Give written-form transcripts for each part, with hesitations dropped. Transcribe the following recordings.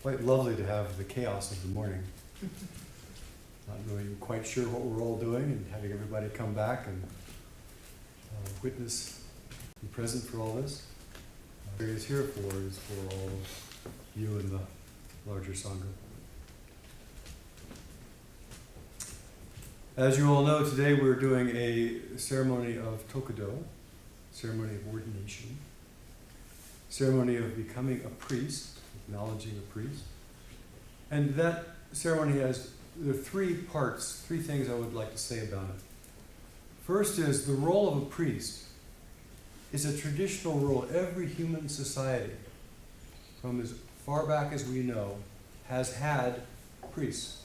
quite lovely to have the chaos of the morning. Not really quite sure what we're all doing, and having everybody come back and witness and present for all this. What it is here for is for all of you in the larger Sangha. As you all know, today we're doing a ceremony of Kodo, ceremony of ordination, ceremony of becoming a priest, acknowledging a priest. And that ceremony has there are three parts, three things I would like to say about it. First is the role of a priest is a traditional role. Every human society, from as far back as we know, has had priests.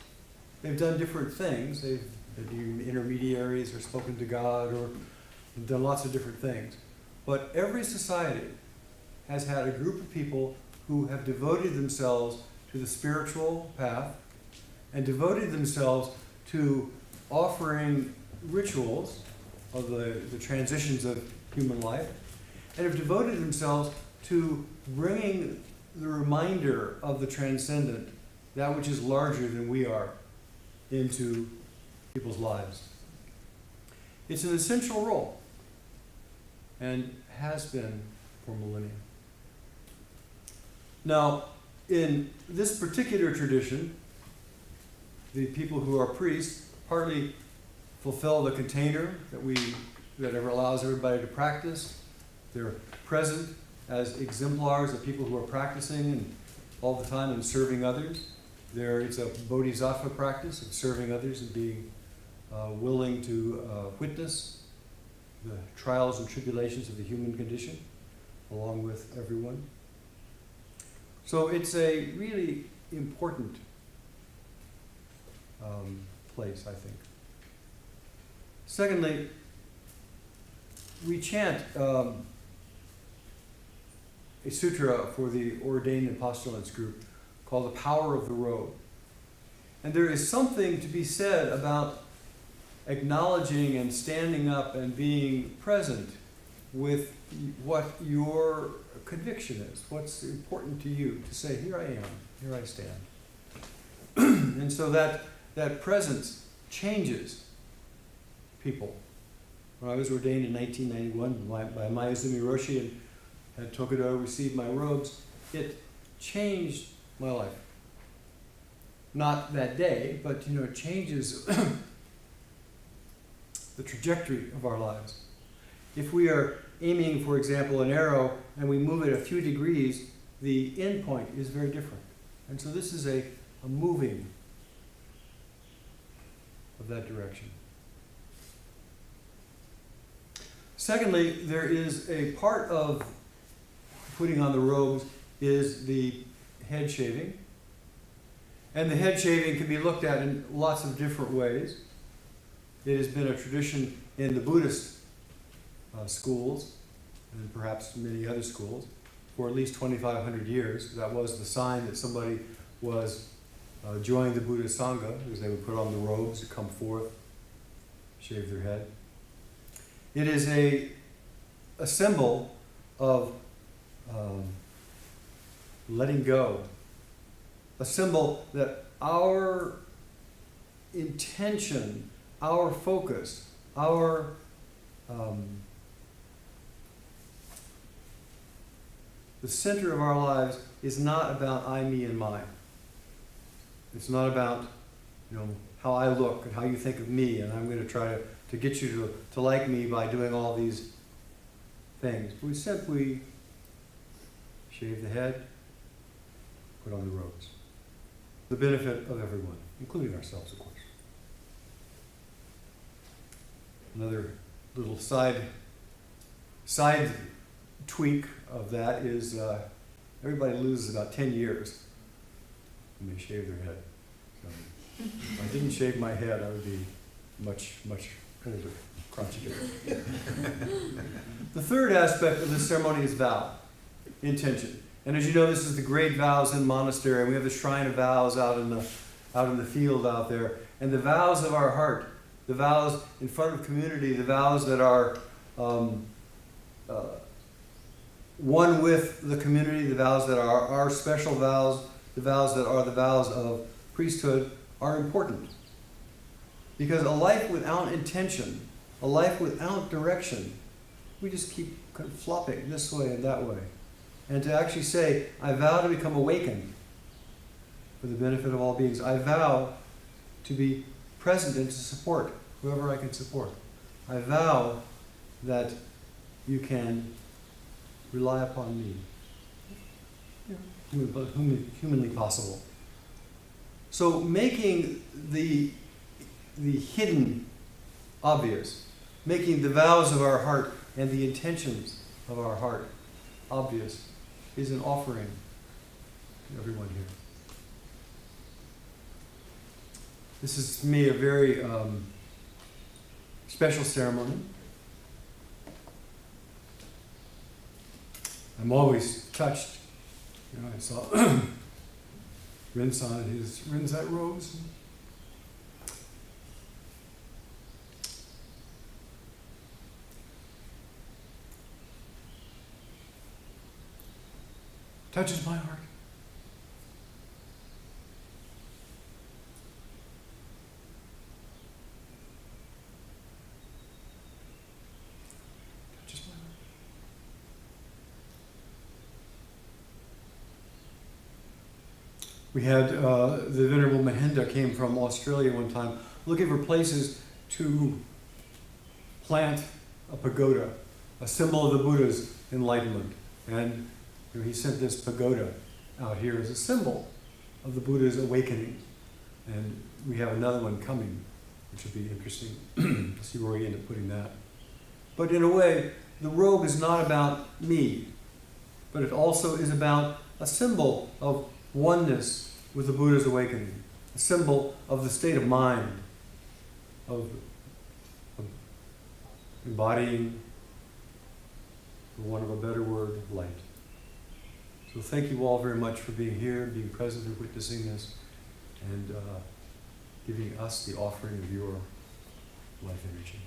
They've done different things. They've been intermediaries or spoken to God or done lots of different things. But every society has had a group of people who have devoted themselves to the spiritual path and devoted themselves to offering rituals of the transitions of human life, and have devoted themselves to bringing the reminder of the transcendent, that which is larger than we are, into people's lives. It's an essential role, and has been for millennia. Now, in this particular tradition, the people who are priests partly fulfill the container that allows everybody to practice. They're present as exemplars of people who are practicing and all the time and serving others. It's a bodhisattva practice of serving others and being willing to witness the trials and tribulations of the human condition along with everyone. So it's a really important place, I think. Secondly, we chant a sutra for the ordained and postulants group called The Power of the Robe. And there is something to be said about acknowledging and standing up and being present with what your conviction is, what's important to you, to say, here I am, here I stand. And so that presence changes people. When I was ordained in 1991 by Mayazumi Roshi and had Tokudo receive my robes, it changed my life. Not that day, but it changes the trajectory of our lives. If we are aiming, for example, an arrow and we move it a few degrees, the end point is very different. And so this is a moving of that direction. Secondly, there is a part of putting on the robes is the head shaving. And the head shaving can be looked at in lots of different ways. It has been a tradition in the Buddhist schools, and perhaps many other schools, for at least 2,500 years. That was the sign that somebody was joining the Buddhist Sangha, because they would put on the robes to come forth, shave their head. It is a symbol of letting go, a symbol that our intention, our focus, our the center of our lives is not about I, me, and mine. It's not about how I look and how you think of me, and I'm going to try to get you to like me by doing all these things. We simply shave the head, put on the robes. The benefit of everyone, including ourselves, of course. Another little side tweak of that is everybody loses about 10 years when they shave their head. So if I didn't shave my head, I would be much, much older, crotchety. The third aspect of this ceremony is vow, intention. And as you know, this is the great vows in monastery, and we have the shrine of vows out in the field out there. And the vows of our heart, the vows in front of community, the vows that are one with the community, the vows that are our special vows, the vows that are the vows of priesthood are important. Because a life without intention, a life without direction, we just keep kind of flopping this way and that way. And to actually say, I vow to become awakened for the benefit of all beings. I vow to be present and to support whoever I can support. I vow that you can rely upon me. Humanly possible. So making the hidden obvious, making the vows of our heart and the intentions of our heart obvious is an offering to everyone here. This is, to me, a very special ceremony. I'm always touched. You know, I saw Rinzai in his Rinzai robes. Touches my heart. Touches my heart. We had the Venerable Mahinda came from Australia one time looking for places to plant a pagoda, a symbol of the Buddha's enlightenment. And he sent this pagoda out here as a symbol of the Buddha's awakening. And we have another one coming, which will be interesting to see where we end up putting that. But in a way, the robe is not about me, but it also is about a symbol of oneness with the Buddha's awakening, a symbol of the state of mind, of embodying, for want of a better word, light. So thank you all very much for being here, being present and witnessing this, and giving us the offering of your life energy.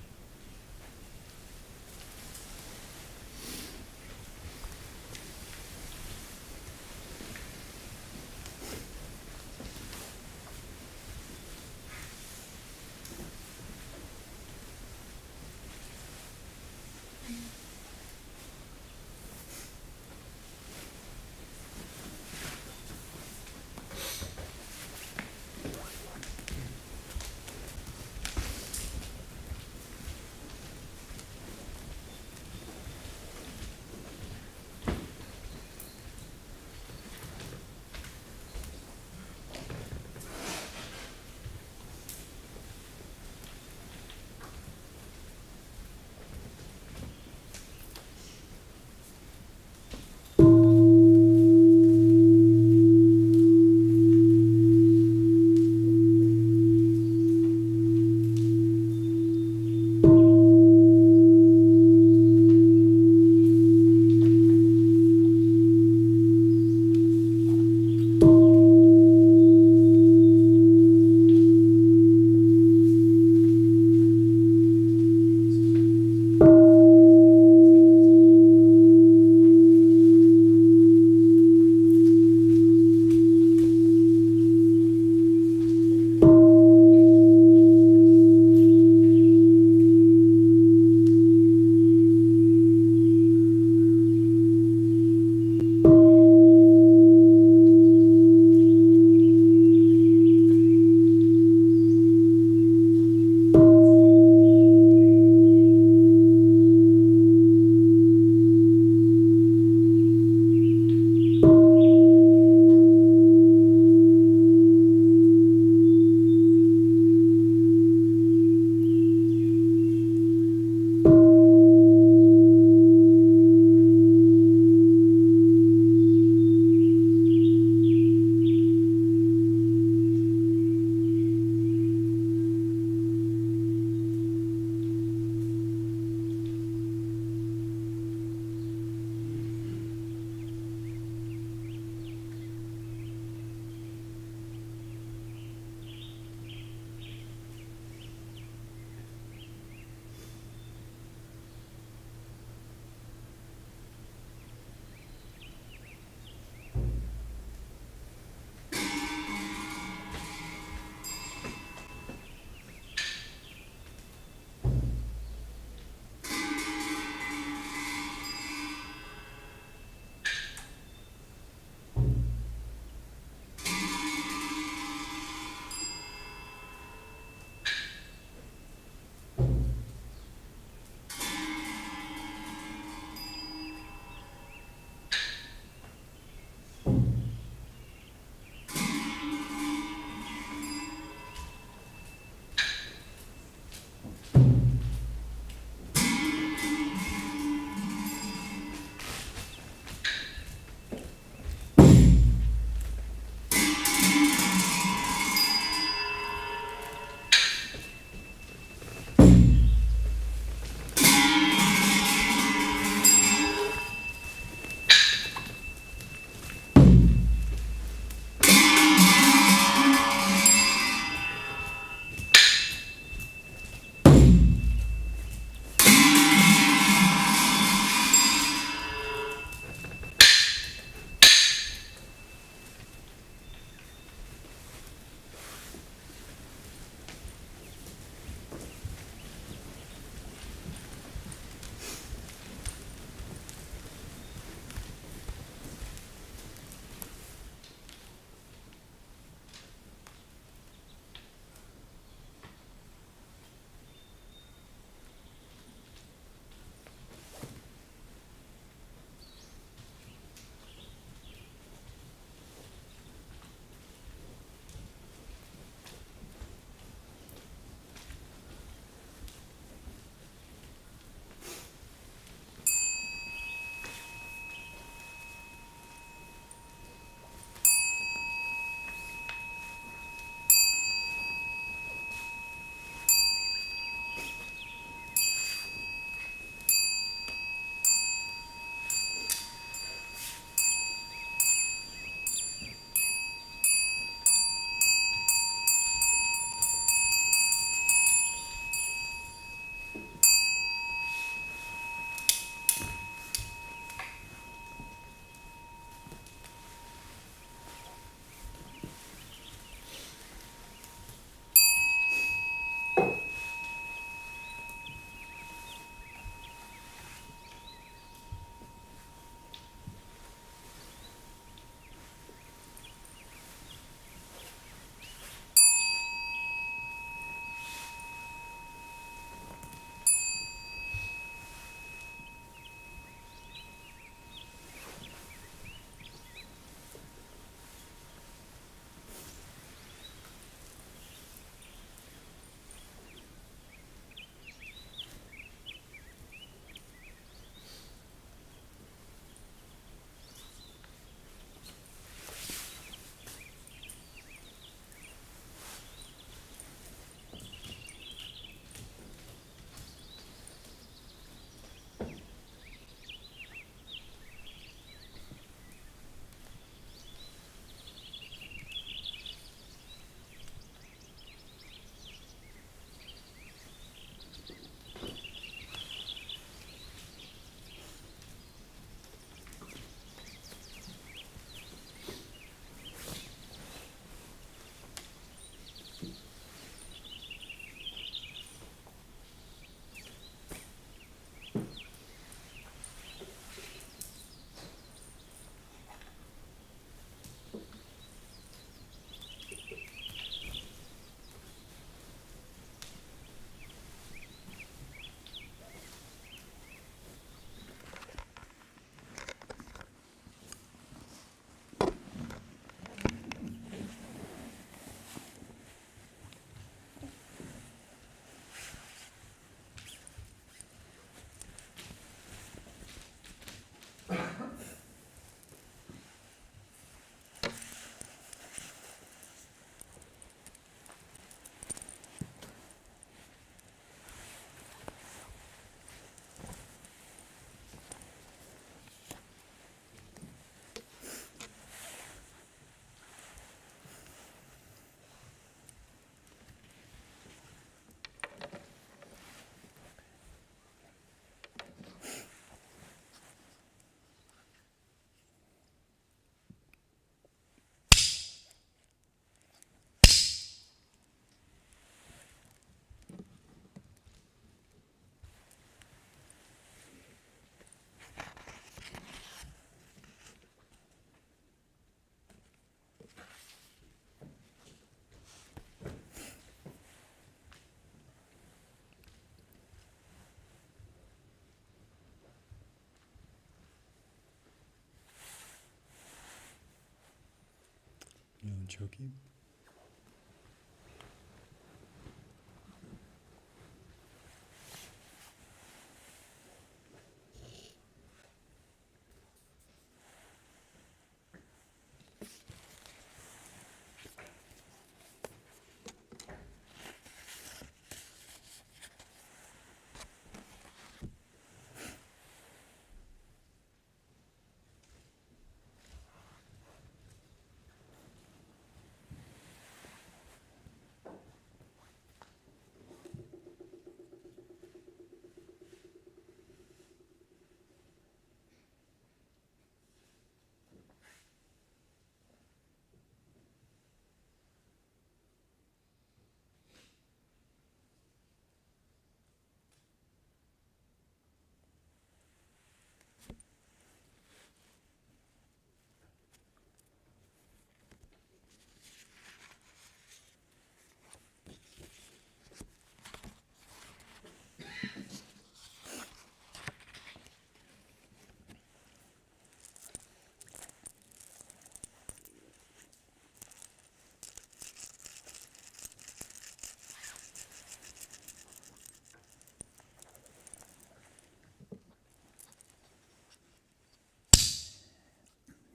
Choki.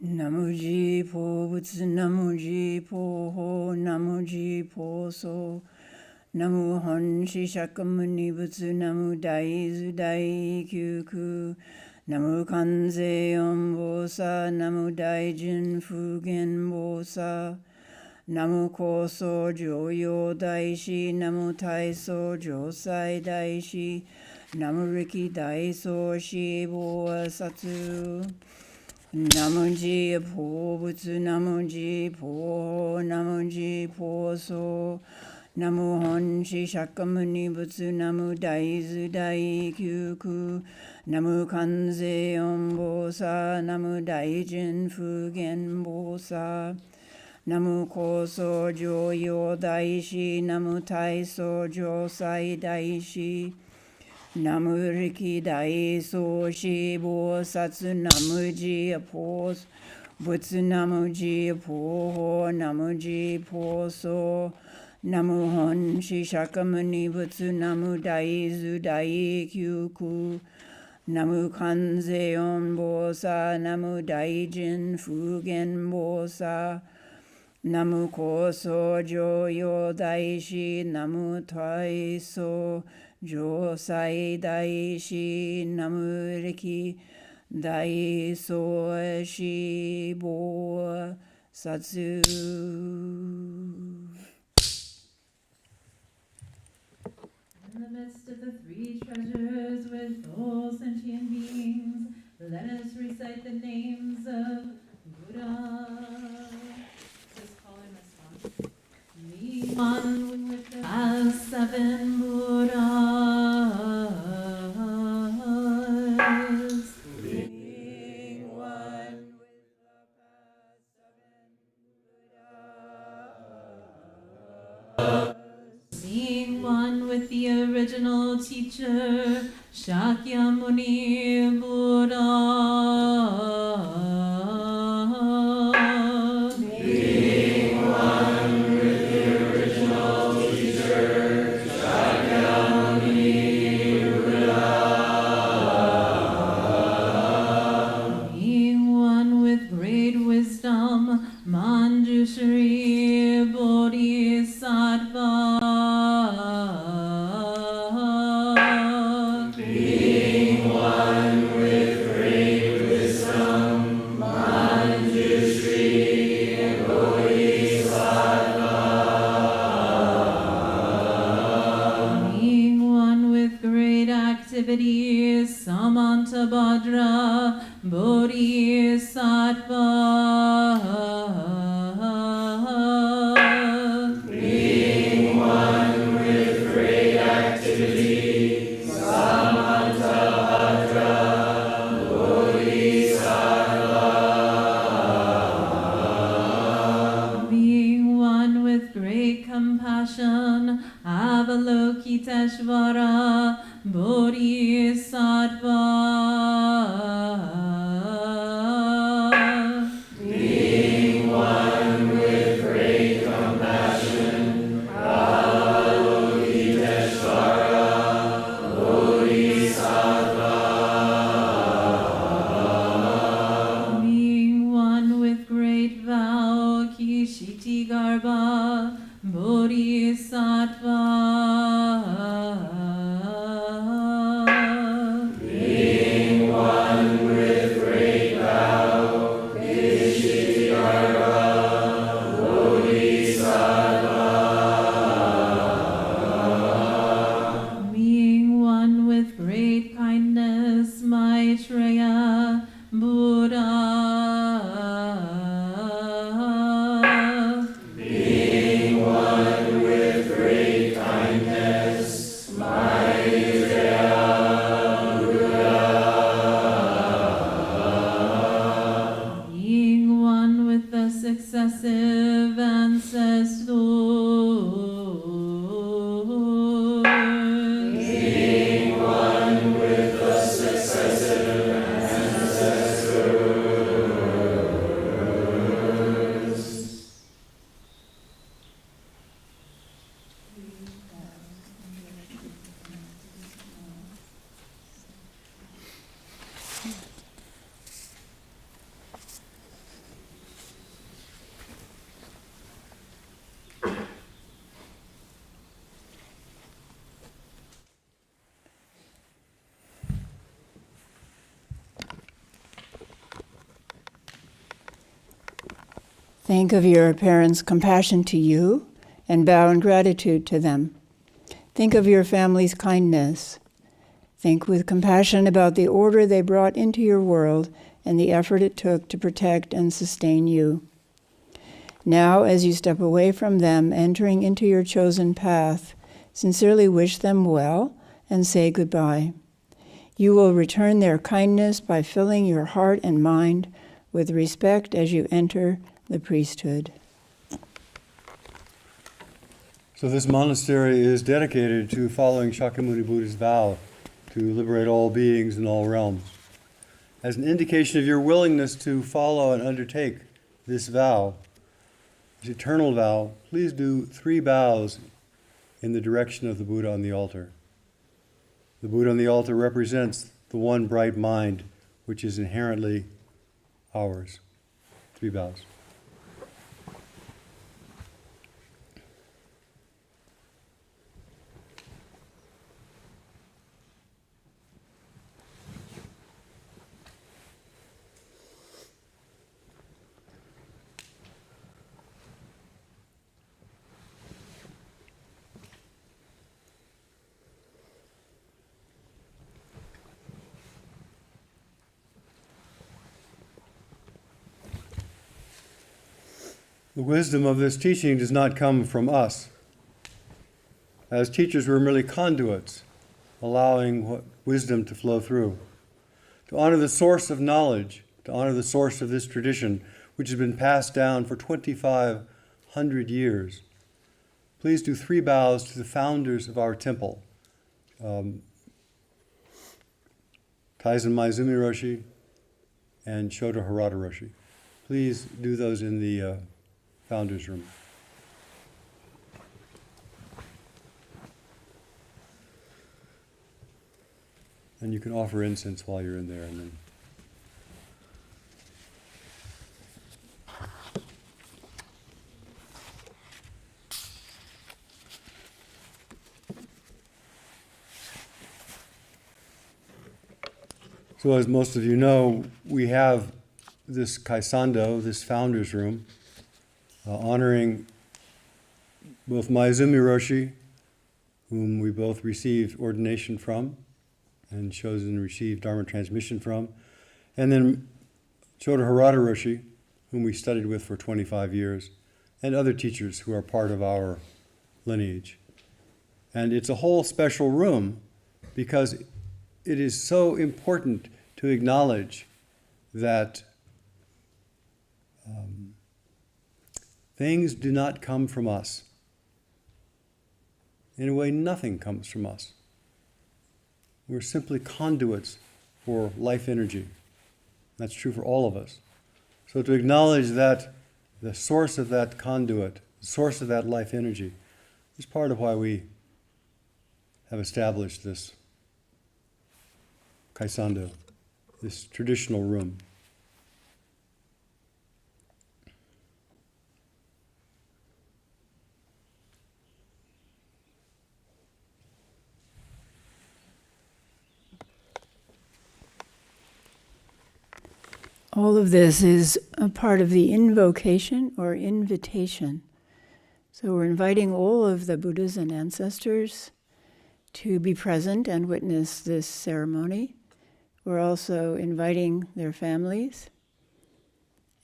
Namuji po butsu namuji po ho namuji po so namu hon shi shakamuni butsu namu daizu dai kyuku namu kanze ombosa namu daijin fugen bosa namu koso joyo daishi namu taiso josai daishi namu riki daiso shibo satsu Namuji po butsu namuji po namuji po so namu hon shi shakamuni butsu namu daizu dai kyuku namu kanze ombosa namu daijin fugen bosa namu koso joyo daishi namu taiso josai daishi Namu riki dai so shi bo satsu namuji po butsu namuji po ho namuji po so namu hon shi shakamuni butsu namu dai zu dai kyuku namu kanze on bosa namu daijin fugen bosa namu koso joyo daishi namu taiso Josai daishi namu riki daiso shi bo satsu. In the midst of the three treasures with all sentient beings, let us recite the names of Buddha. Just call in response. The one with the past seven Buddhas. Being one with the past seven Buddhas. Being one with the original teacher, Shakyamuni Buddha. Manjushri Bodhisattva. Being one with great wisdom, Manjushri Bodhisattva. Being one with great activity, Samantabhadra Bodhisattva. Avalokiteshvara Bodhisattva. Being one Think of your parents' compassion to you and bow in gratitude to them. Think of your family's kindness. Think with compassion about the order they brought into your world and the effort it took to protect and sustain you. Now, as you step away from them, entering into your chosen path, sincerely wish them well and say goodbye. You will return their kindness by filling your heart and mind with respect as you enter the priesthood. So this monastery is dedicated to following Shakyamuni Buddha's vow to liberate all beings in all realms. As an indication of your willingness to follow and undertake this vow, this eternal vow, please do 3 bows in the direction of the Buddha on the altar. The Buddha on the altar represents the one bright mind, which is inherently ours. 3 bows. The wisdom of this teaching does not come from us. As teachers, we're merely conduits, allowing wisdom to flow through. To honor the source of knowledge, to honor the source of this tradition, which has been passed down for 2,500 years, please do 3 bows to the founders of our temple, Taizen Maizumi Roshi and Shodo Harada Roshi. Please do those in the Founders Room. And you can offer incense while you're in there. And then so as most of you know, we have this kaisando, this Founders Room, honoring both Maizumi Roshi, whom we both received ordination from and chosen to receive Dharma transmission from, and then Shodo Harada Roshi, whom we studied with for 25 years, and other teachers who are part of our lineage. And it's a whole special room because it is so important to acknowledge that things do not come from us. In a way, nothing comes from us. We're simply conduits for life energy. That's true for all of us. So to acknowledge that the source of that conduit, the source of that life energy, is part of why we have established this kaisando, this traditional room. All of this is a part of the invocation or invitation. So we're inviting all of the Buddhas and ancestors to be present and witness this ceremony. We're also inviting their families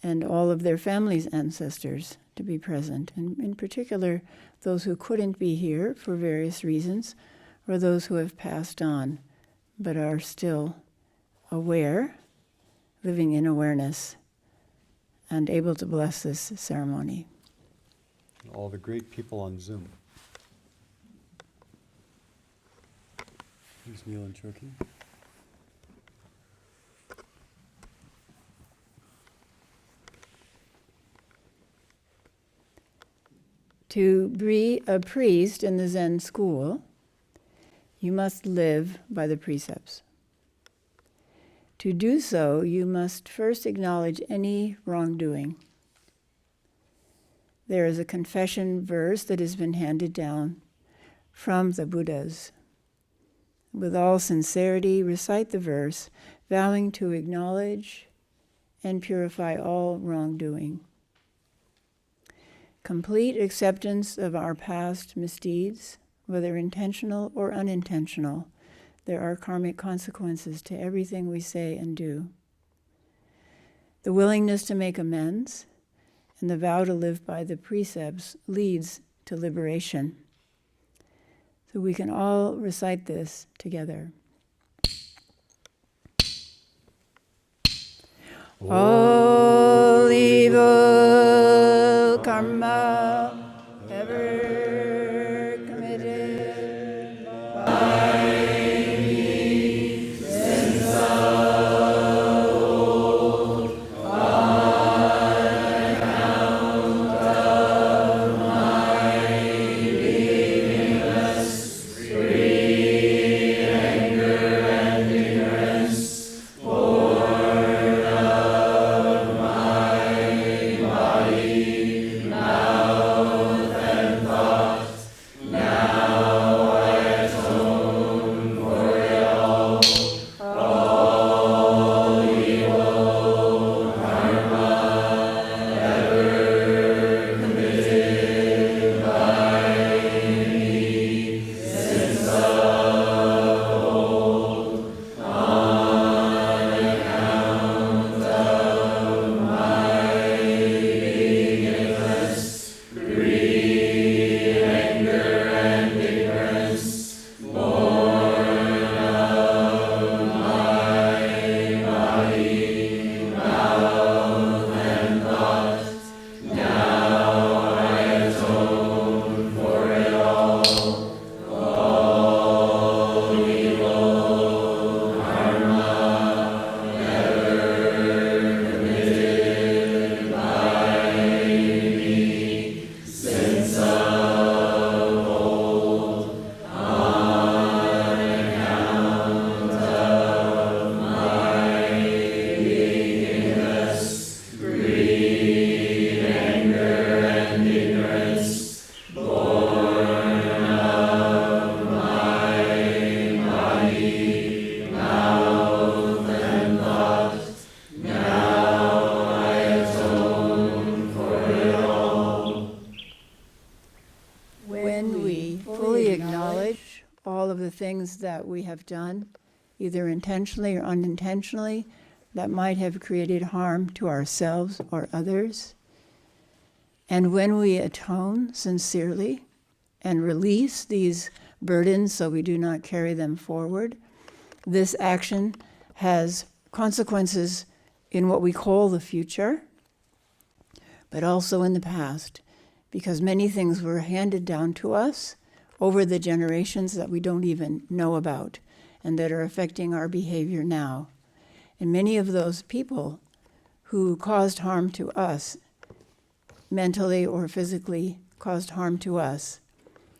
and all of their families' ancestors to be present, and in particular those who couldn't be here for various reasons, or those who have passed on but are still aware, living in awareness, and able to bless this ceremony. All the great people on Zoom. Please kneel and choki. To be a priest in the Zen school, you must live by the precepts. To do so, you must first acknowledge any wrongdoing. There is a confession verse that has been handed down from the Buddhas. With all sincerity, recite the verse, vowing to acknowledge and purify all wrongdoing. complete acceptance of our past misdeeds, whether intentional or unintentional. There are karmic consequences to everything we say and do. The willingness to make amends and the vow to live by the precepts leads to liberation. So we can all recite this together. All evil karma ever committed by me since of old, on account of my weakness, greed, anger, and ignorance, born of my body, mouth, and thought, now I atone for it all. All evil karma ever committed by me since of old, on account of my weakness, greed, anger, and ignorance, born of my body, mouth, and thought, now I atone for it all. All evil karma ever committed by me since of old, on account of my weakness, greed, anger, and ignorance, born of my body, mouth, and thought, now I atone for it all. When we fully acknowledge all of the things that we have done, either intentionally or unintentionally, that might have created harm to ourselves or others, and when we atone sincerely and release these burdens so we do not carry them forward, this action has consequences in what we call the future, but also in the past, because many things were handed down to us over the generations that we don't even know about and that are affecting our behavior now. And many of those people who caused harm to us, mentally or physically caused harm to us,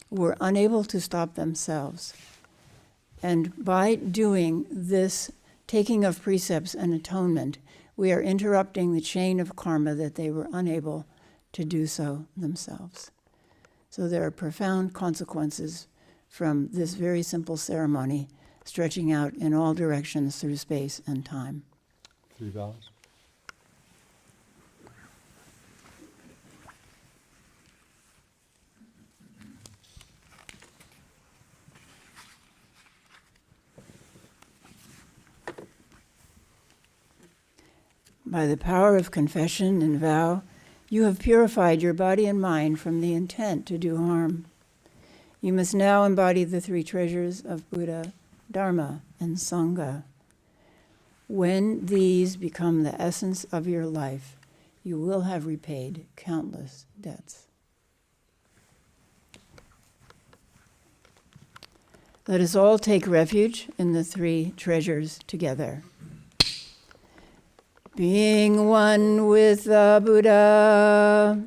were unable to stop themselves. And by doing this taking of precepts and atonement, we are interrupting the chain of karma that they were unable to do so themselves. So there are profound consequences from this very simple ceremony, stretching out in all directions through space and time. 3 vows. By the power of confession and vow, you have purified your body and mind from the intent to do harm. You must now embody the 3 treasures of Buddha, Dharma, and Sangha. When these become the essence of your life, you will have repaid countless debts. Let us all take refuge in the 3 treasures together. Being one with the Buddha,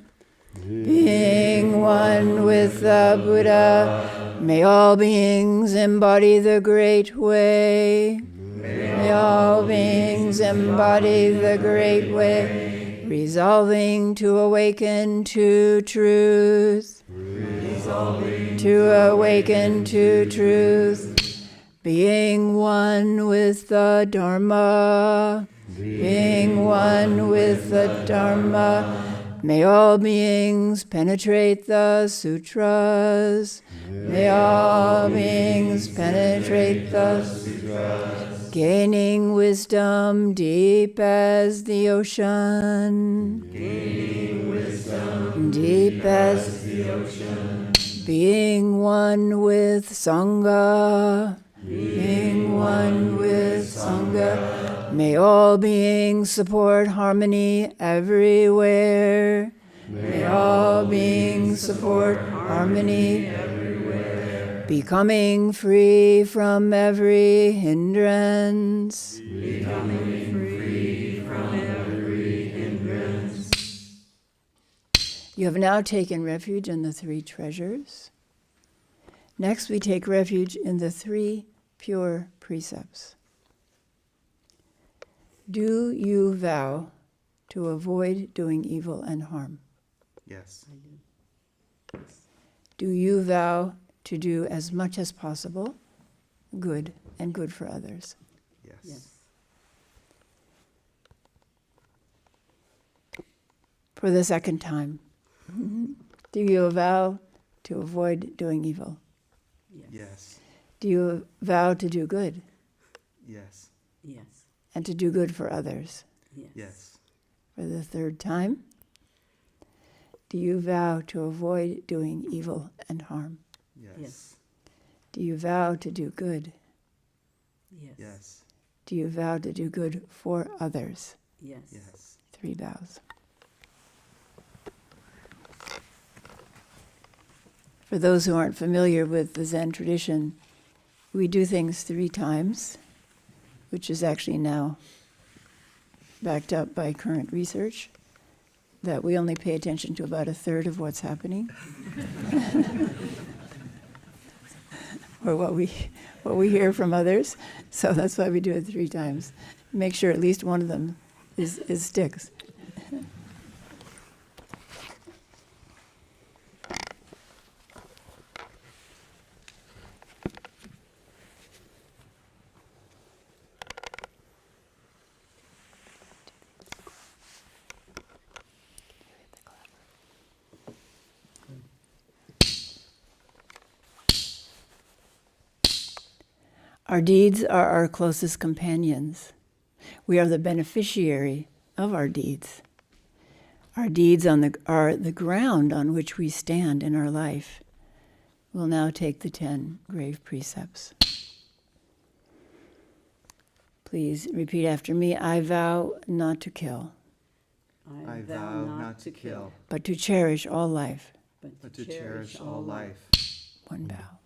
being one with the Buddha, may all beings embody the great way. May all beings embody the great way, resolving to awaken to truth. To awaken to truth, being one with the Dharma, being one with the Dharma, May all beings penetrate the sutras. May all beings penetrate the sutras. Gaining wisdom deep as the ocean. Gaining wisdom deep as the ocean. Being one with Sangha. Being one with Sangha. May all beings support harmony everywhere. May all beings support harmony everywhere. Becoming free from every hindrance. Becoming free from every hindrance. You have now taken refuge in the three treasures. Next, we take refuge in the three pure precepts. Do you vow to avoid doing evil and harm? Yes. I do. Do you vow to do as much as possible good and good for others? Yes. Yes. For the second time, do you vow to avoid doing evil? Yes. Yes. Do you vow to do good Yes. Yes. and to do good for others? Yes. Yes. For the third time, do you vow to avoid doing evil and harm? Yes. Yes. Do you vow to do good? Yes. Yes. Do you vow to do good for others? Yes. Yes. 3 vows. For those who aren't familiar with the Zen tradition, we do things 3 times, which is actually now backed up by current research, that we only pay attention to about 1/3 of what's happening. Or what we hear from others. So that's why we do it 3 times. Make sure at least one of them is sticks. Our deeds are our closest companions. We are the beneficiary of our deeds. Our deeds are the ground on which we stand in our life. We'll now take the 10 grave precepts. Please repeat after me. I vow not to kill, I vow not to kill, but to cherish all life. but to cherish all life. 1 vow.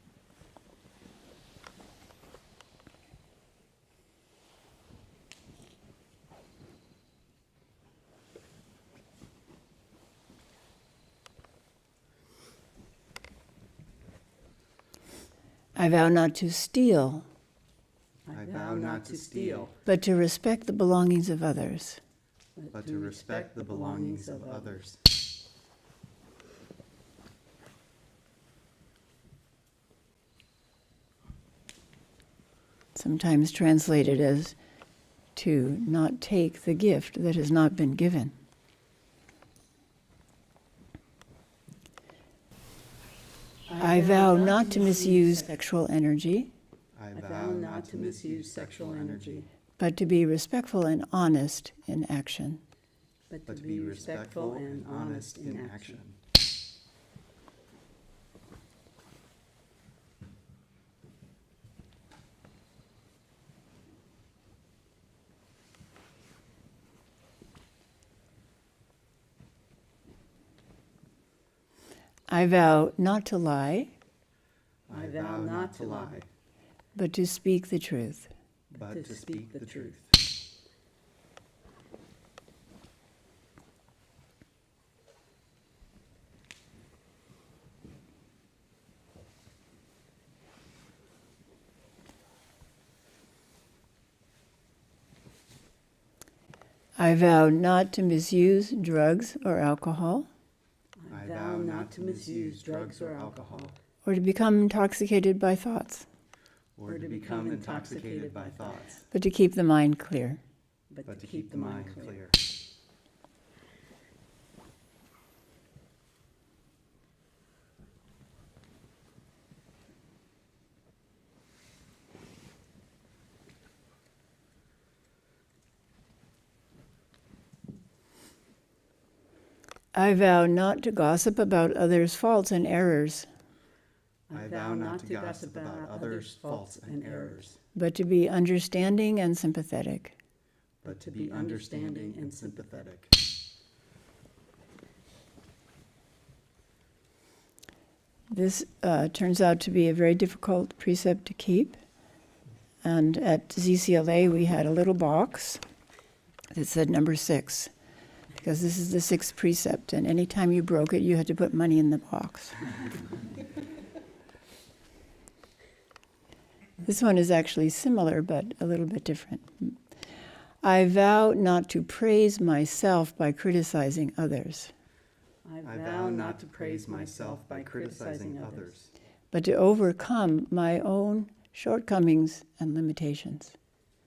I vow not to steal, I vow not to steal, but to respect the belongings of others. but to respect the belongings of others. Sometimes translated as to not take the gift that has not been given. I vow not to misuse sexual energy, I vow not to misuse sexual energy, but to be respectful and honest in action. but to be respectful and honest in action. I vow not to lie, I vow not to lie, but to speak the truth. but to speak the truth. I vow not to misuse drugs or alcohol, I vow not to misuse drugs or alcohol, or to become intoxicated by thoughts, or to become intoxicated by thoughts, but to keep the mind clear. but to keep the mind clear. I vow not to gossip about others' faults and errors, I vow not to gossip about others' faults and errors, but to be understanding and sympathetic. but to be understanding and sympathetic. This turns out to be a very difficult precept to keep. And at ZCLA, we had a little box that said number 6, because this is the 6th precept, and anytime you broke it, you had to put money in the box. This one is actually similar, but a little bit different. I vow not to praise myself by criticizing others, I vow not to praise myself by criticizing others, but to overcome my own shortcomings and limitations.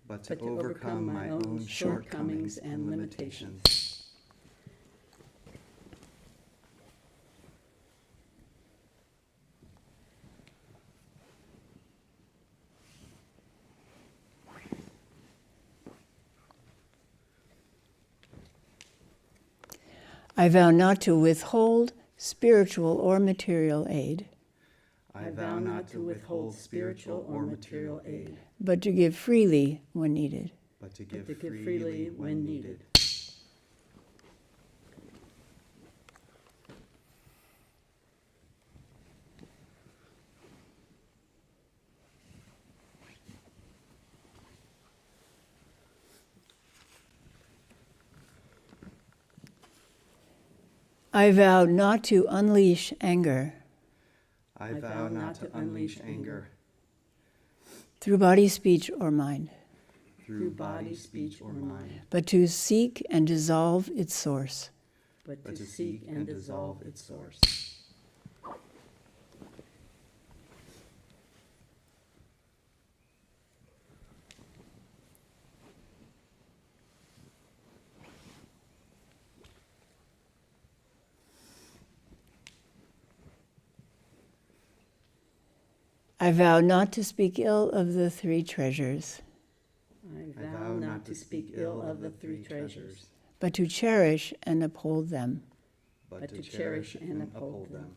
but to overcome my own shortcomings and limitations. I vow not to withhold spiritual or material aid, I vow not to withhold spiritual or material aid, but to give freely when needed. but to give freely when needed. I vow not to unleash anger I vow not to unleash anger through body, speech, or mind, through body, speech, or mind, but to seek and dissolve its source. but to seek and dissolve its source. I vow not to speak ill of the 3 treasures, I vow not to speak ill of the 3 treasures, but to cherish and uphold them. but to cherish and uphold them.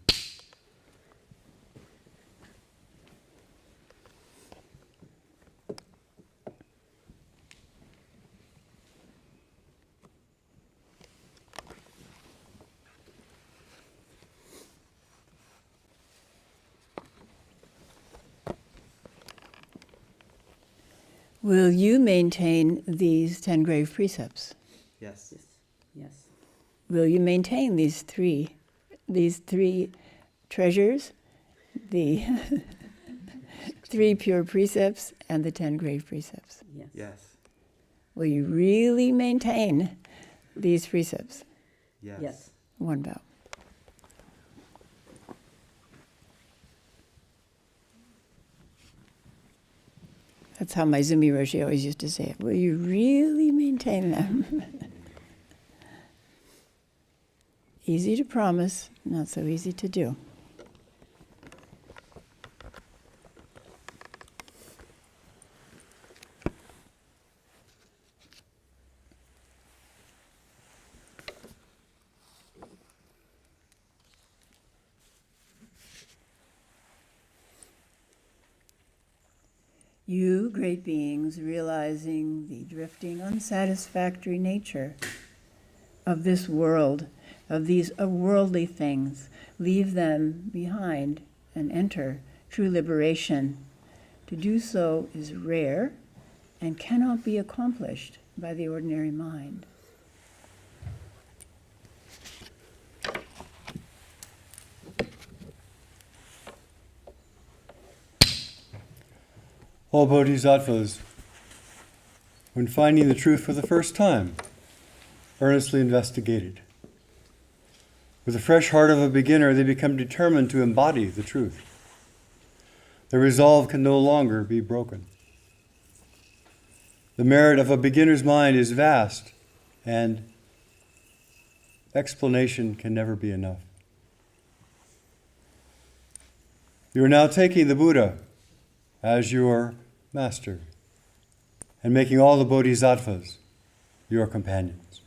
Will you maintain these 10 grave precepts? Yes. Yes. Will you maintain these three treasures, the 3 pure precepts, and the 10 grave precepts? Yes. Yes. Will you really maintain these precepts? Yes. Yes. One vow. That's how my Zumi Roshi always used to say it. Will you really maintain them? Easy to promise, not so easy to do. You, great beings, realizing the drifting, unsatisfactory nature of this world, of these worldly things, leave them behind and enter true liberation. To do so is rare and cannot be accomplished by the ordinary mind. All bodhisattvas, when finding the truth for the first time, earnestly investigated. With the fresh heart of a beginner, they become determined to embody the truth. Their resolve can no longer be broken. The merit of a beginner's mind is vast, and explanation can never be enough. You are now taking the Buddha as your master and making all the bodhisattvas your companions.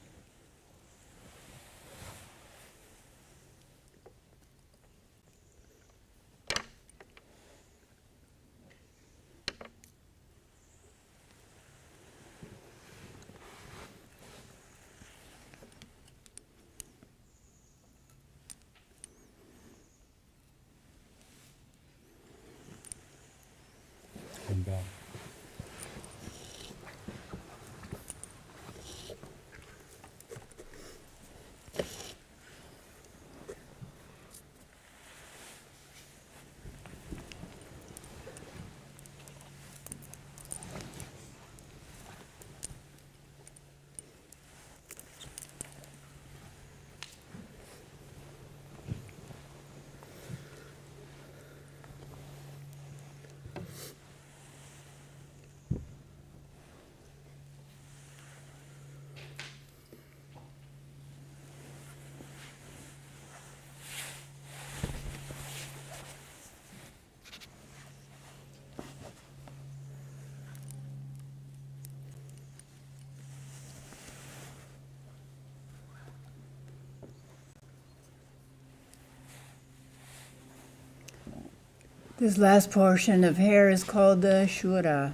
This last portion of hair is called the Shura.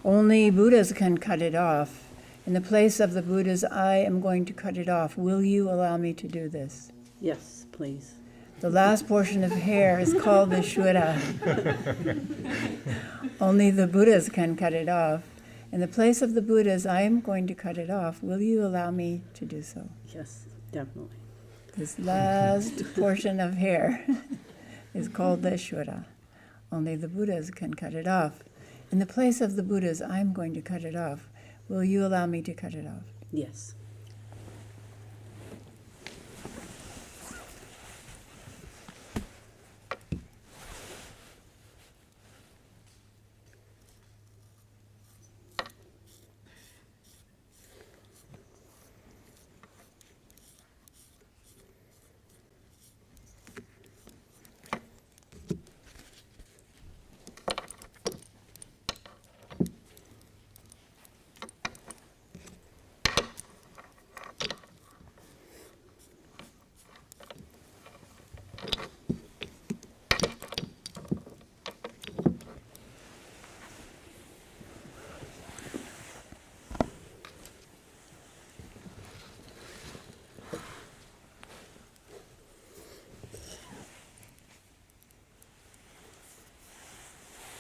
Only Buddhas can cut it off. In the place of the Buddhas, I am going to cut it off. Will you allow me to do this? Yes, please. The last portion of hair is called the Shura. Only the Buddhas can cut it off. In the place of the Buddhas, I am going to cut it off. Will you allow me to do so? Yes, definitely. This last portion of hair is called the Shura. Only the Buddhas can cut it off. In the place of the Buddhas, I'm going to cut it off. Will you allow me to cut it off? Yes.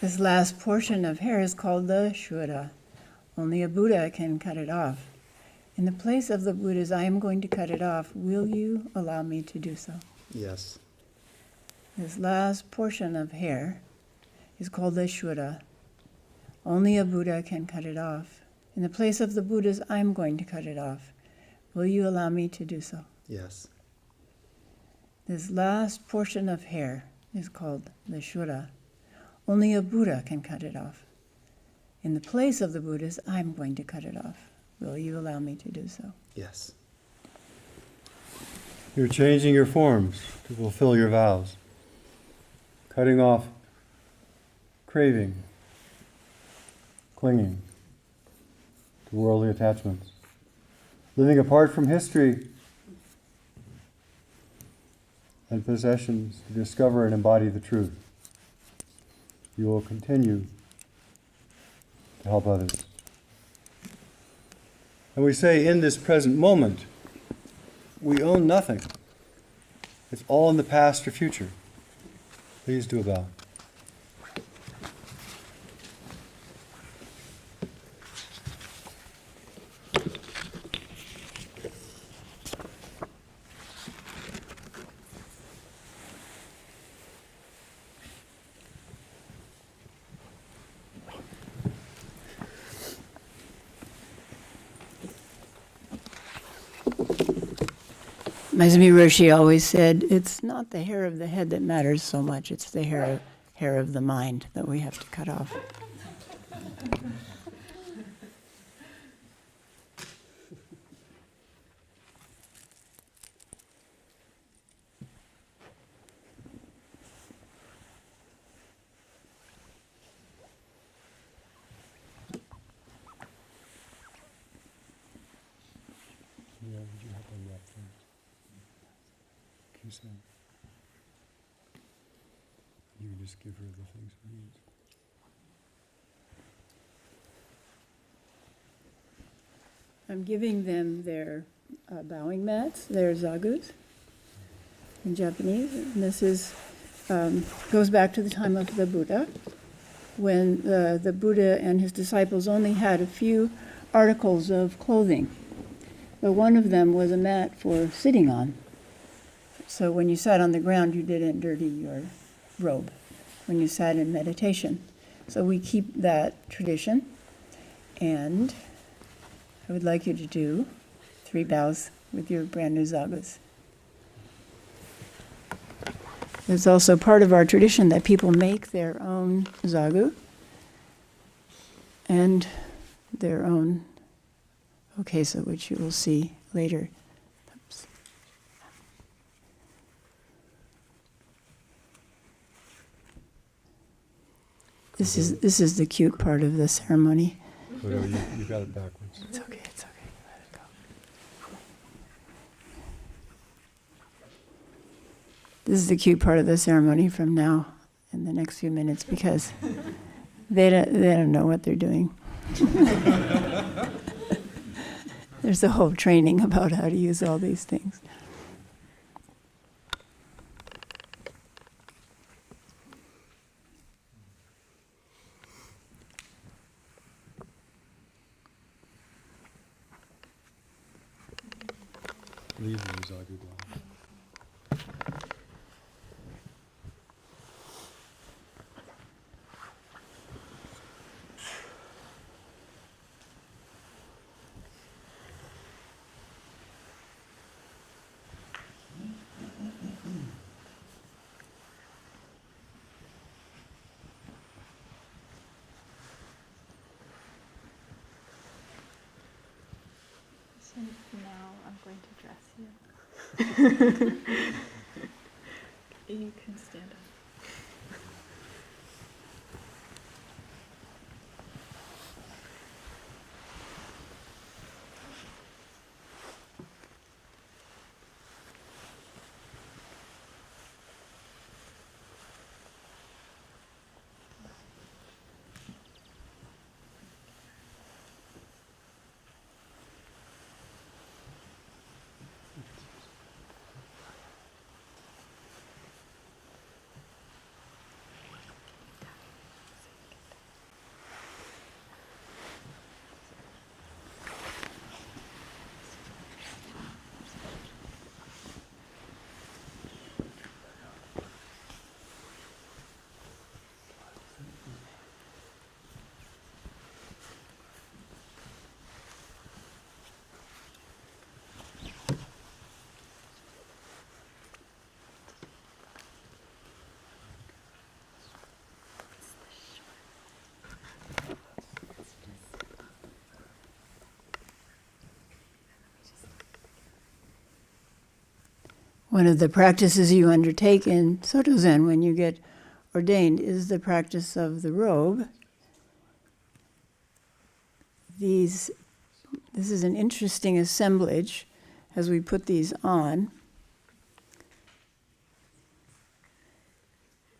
This last portion of hair is called the Shura. Only a Buddha can cut it off. In the place of the Buddhas, I am going to cut it off. Will you allow me to do so? Yes. This last portion of hair is called the Shura. Only a Buddha can cut it off. In the place of the Buddhas, I'm going to cut it off. Will you allow me to do so? Yes. This last portion of hair is called the Shura. Only a Buddha can cut it off. In the place of the Buddhas, I'm going to cut it off. Will you allow me to do so? Yes. You're changing your forms to fulfill your vows. Cutting off craving, clinging to worldly attachments. Living apart from history and possessions to discover and embody the truth. You will continue to help others. And we say in this present moment, we own nothing. It's all in the past or future. Please do a vow. Maizumi Roshi always said, it's not the hair of the head that matters so much, it's the hair of the mind that we have to cut off. Yeah, would you help on that thing? You can just give her the things we need. I'm giving them their bowing mats, their zagus in Japanese. And this is goes back to the time of the Buddha, when the Buddha and his disciples only had a few articles of clothing. But one of them was a mat for sitting on. So when you sat on the ground, you didn't dirty your robe when you sat in meditation. So we keep that tradition. And I would like you to do 3 bows with your brand new zagus. It's also part of our tradition that people make their own zagu and their own okesa, which you will see later. Oops. This is the cute part of the ceremony. Kodo, you got it backwards. It's okay, it's okay. Let it go. This is the cute part of the ceremony from now in the next few minutes because they don't know what they're doing. There's a whole training about how to use all these things. Leave these, I'll do that. So now I'm going to dress you. You can stand up. One of the practices you undertake in Soto Zen when you get ordained is the practice of the robe. This is an interesting assemblage as we put these on.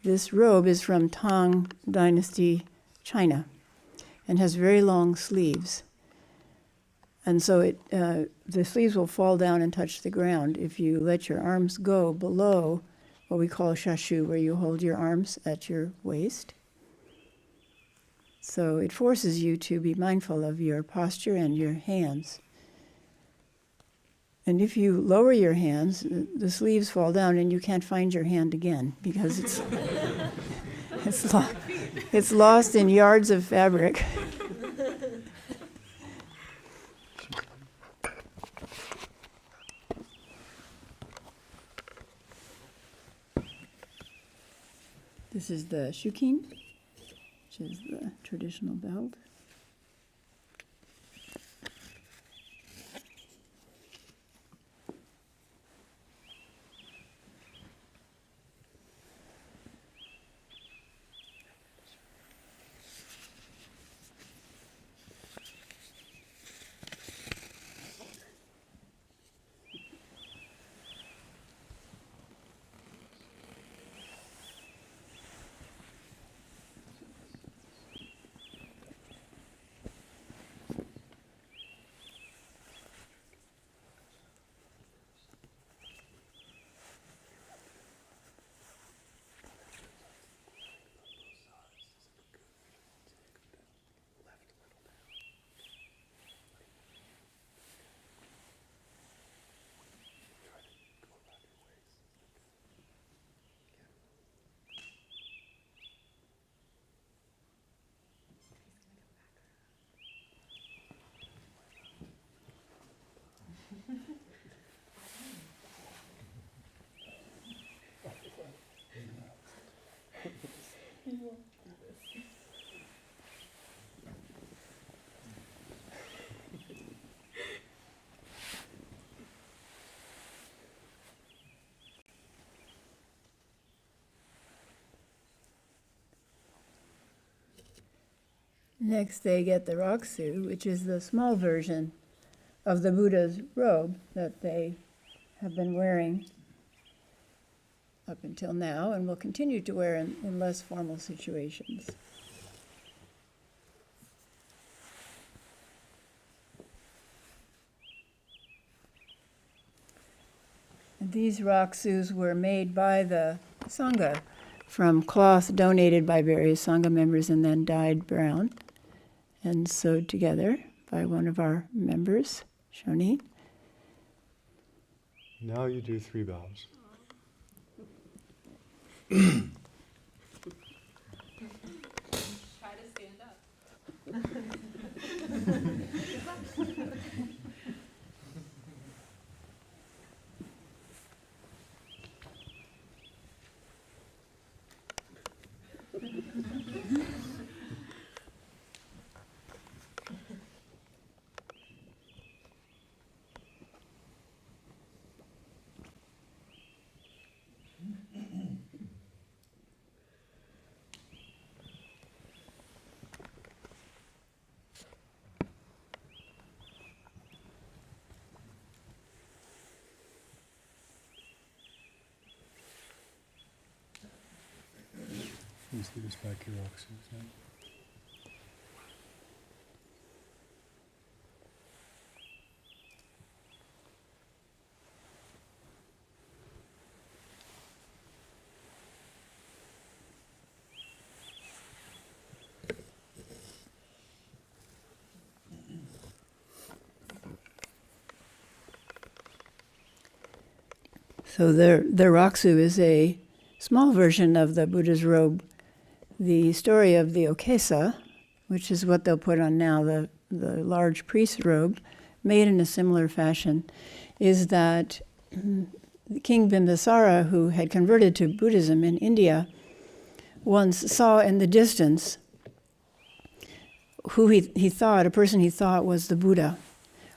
This robe is from Tang Dynasty, China, and has very long sleeves. And so the sleeves will fall down and touch the ground if you let your arms go below what we call shashu, where you hold your arms at your waist. So it forces you to be mindful of your posture and your hands. And if you lower your hands, the sleeves fall down and you can't find your hand again because it's lost in yards of fabric. This is the shukin, which is the traditional belt. Next, they get the Raksu, which is the small version of the Buddha's robe that they have been wearing. up until now, and will continue to wear in less formal situations. And these Raksus were made by the Sangha from cloth donated by various Sangha members and then dyed brown and sewed together by one of our members, Shoni. Now you do 3 vows. Try to stand up. Please leave us back your Raksus. So the Raksu is a small version of the Buddha's robe. The story of the Okesa, which is what they'll put on now, the large priest's robe, made in a similar fashion, is that King Bimbisara, who had converted to Buddhism in India, once saw in the distance who a person he thought was the Buddha,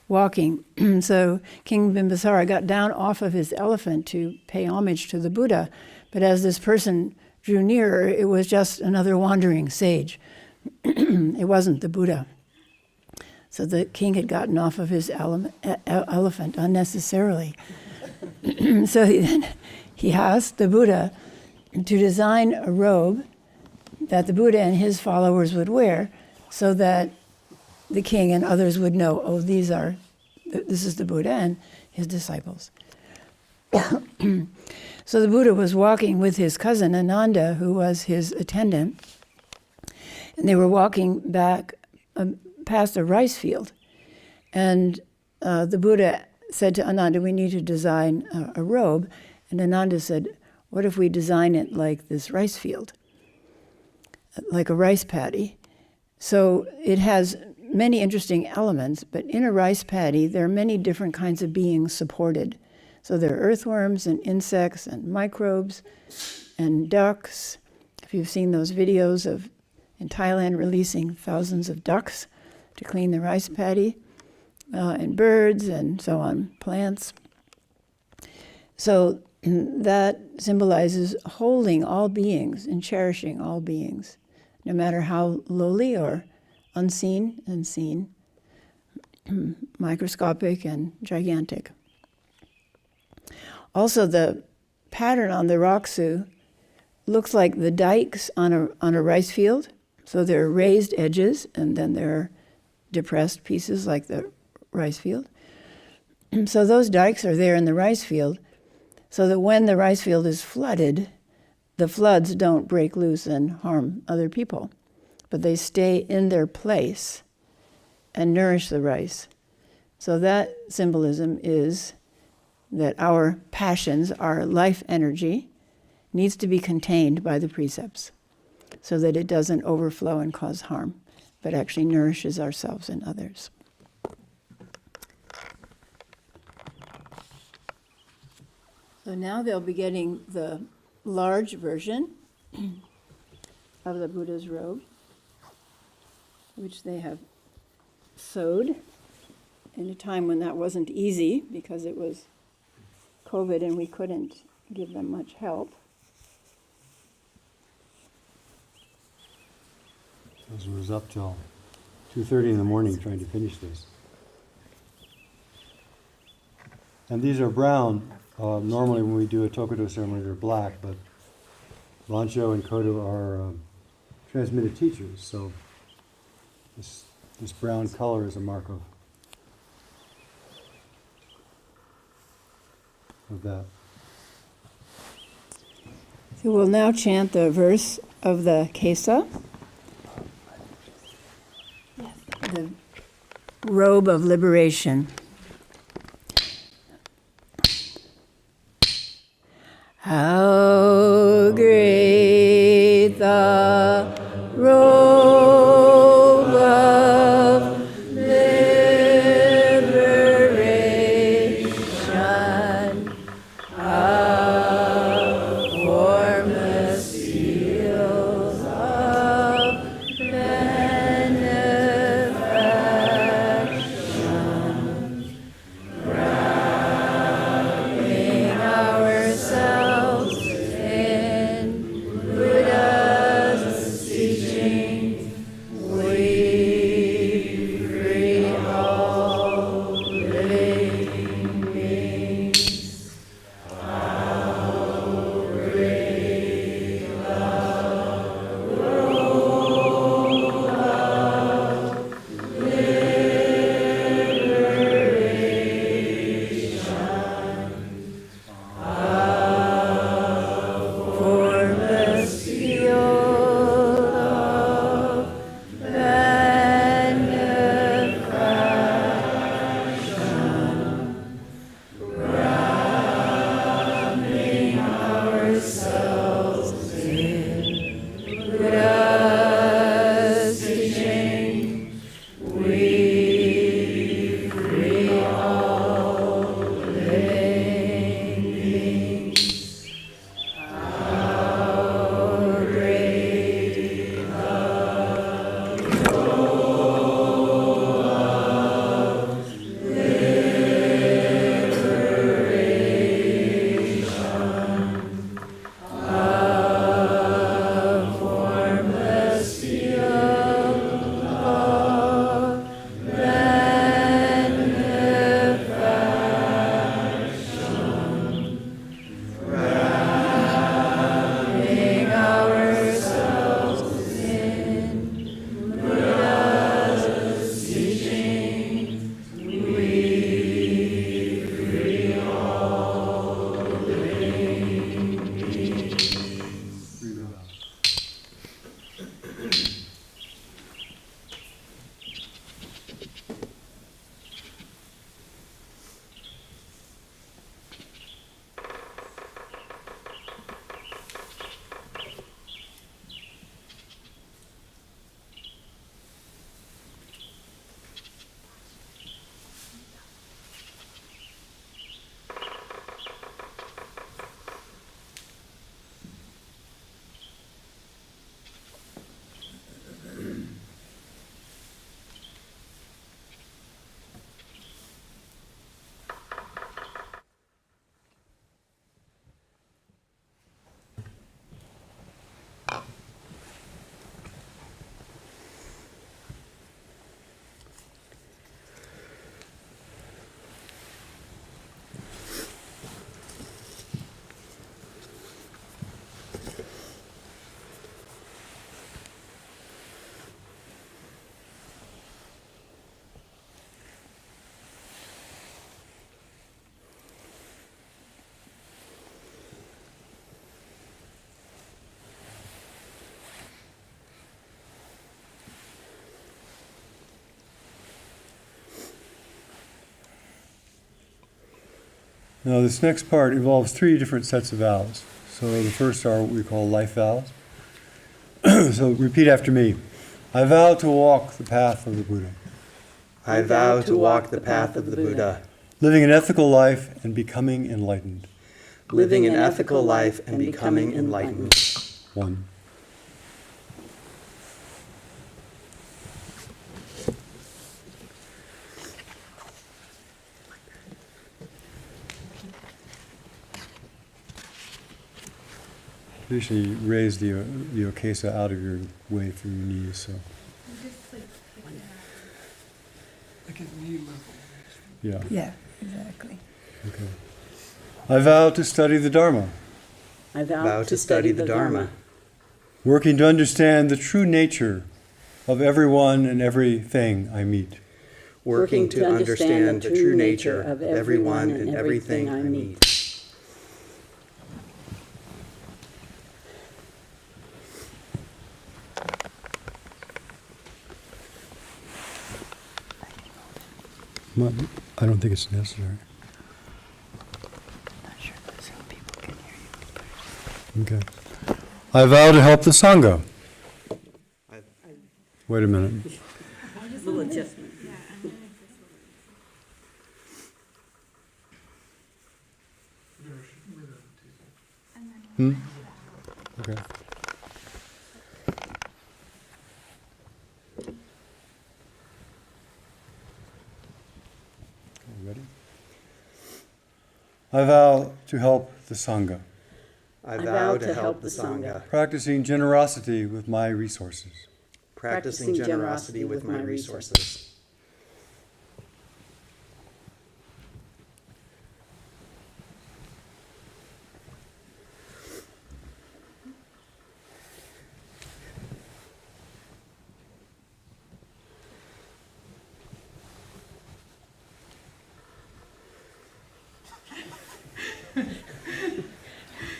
walking. So King Bimbisara got down off of his elephant to pay homage to the Buddha, but as this person drew nearer, it was just another wandering sage. It wasn't the Buddha. So the king had gotten off of his elephant unnecessarily. So he asked the Buddha to design a robe that the Buddha and his followers would wear so that the king and others would know, oh, this is the Buddha and his disciples. So the Buddha was walking with his cousin Ananda, who was his attendant, and they were walking back past a rice field. And the Buddha said to Ananda, we need to design a robe. And Ananda said, what if we design it like this rice field, like a rice paddy? So it has many interesting elements, but in a rice paddy, there are many different kinds of beings supported. So there are earthworms and insects and microbes and ducks. If you've seen those videos of in Thailand releasing thousands of ducks to clean the rice paddy, and birds and so on, plants. So that symbolizes holding all beings and cherishing all beings, no matter how lowly or unseen and seen, microscopic and gigantic. Also, the pattern on the Raksu looks like the dikes on a rice field. So there are raised edges, and then there are depressed pieces like the rice field. So those dikes are there in the rice field, so that when the rice field is flooded, the floods don't break loose and harm other people, but they stay in their place and nourish the rice. So that symbolism is that our passions, our life energy, needs to be contained by the precepts so that it doesn't overflow and cause harm, but actually nourishes ourselves and others. So now they'll be getting the large version of the Buddha's robe, which they have sewed in a time when that wasn't easy because it was COVID and we couldn't give them much help. I was up till 2:30 in the morning trying to finish this. And these are brown Normally when we do a Tokudo ceremony, they're black, but Bansho and Kodo are transmitted teachers, so this brown color is a mark of that. So we'll now chant the verse of the Kesa, the robe of liberation. How great the robe of liberation, how formless seals of benefaction, wrapping ourselves in Buddha's teaching, we free all living beings. How great the robe of liberation, how formless field of benefaction, wrapping ourselves in Buddha's teaching, we free all living beings. How great the robe of liberation, how formless field of benefaction, wrapping ourselves in Buddha's teaching, we free all living beings. Now this next part involves 3 different sets of vows. So the first are what we call life vows. So repeat after me. I vow to walk the path of the Buddha, I vow to walk the path of the Buddha, living an ethical life and becoming enlightened. living an ethical life and becoming enlightened. 1. Usually raise the okesa out of your way from your knees. So Like at knee level. yeah. Yeah, exactly. Okay. I vow to study the Dharma, I Vow to study the Dharma, working to understand the true nature of everyone and everything I meet. working to understand the true nature of everyone and everything I meet. I don't think it's necessary. Not sure so people can hear you. Okay. I vow to help the Sangha. Wait a minute. Little adjustment. Okay. Ready? I vow to help the Sangha, I vow to help the Sangha, practicing generosity with my resources. practicing generosity with my resources.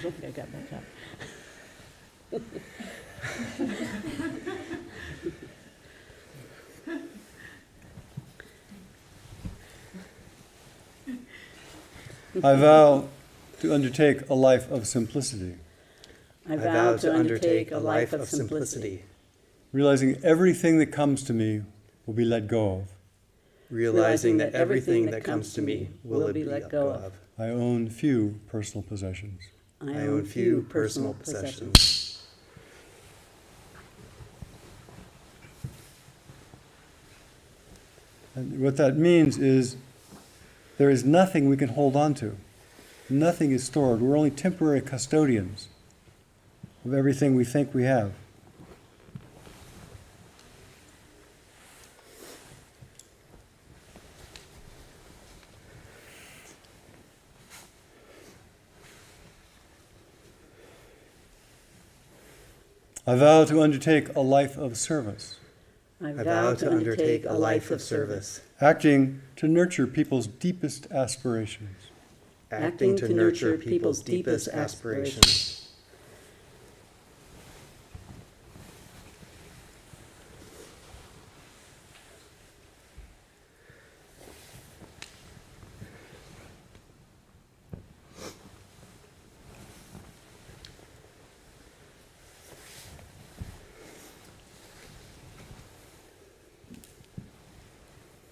I got back up. I vow to undertake a life of simplicity, I vow to undertake a life of simplicity, realizing everything that comes to me will be let go of. Realizing that everything that comes to me will be let go of. I own few personal possessions. I own few personal possessions. And what that means is there is nothing we can hold on to. Nothing is stored. We're only temporary custodians of everything we think we have. I vow to undertake a life of service, I I vow to undertake a life of service, acting to nurture people's deepest aspirations. acting to nurture people's deepest aspirations.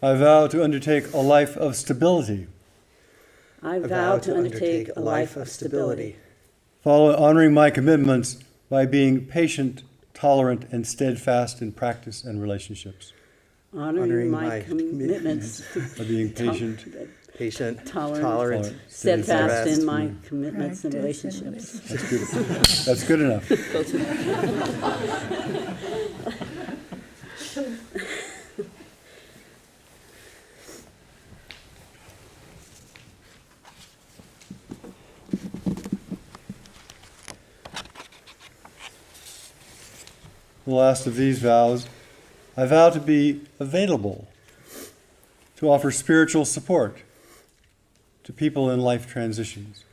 I vow to undertake a life of stability, I vow to undertake a life of stability, honoring my commitments by being patient, tolerant, and steadfast in practice and relationships. honoring my commitments, By being patient, Patient, Tolerant. tolerant, steadfast in steadfast. my commitments and relationships. that's good. That's good enough. The last of these vows, I vow to be available to offer spiritual support to people in life transitions.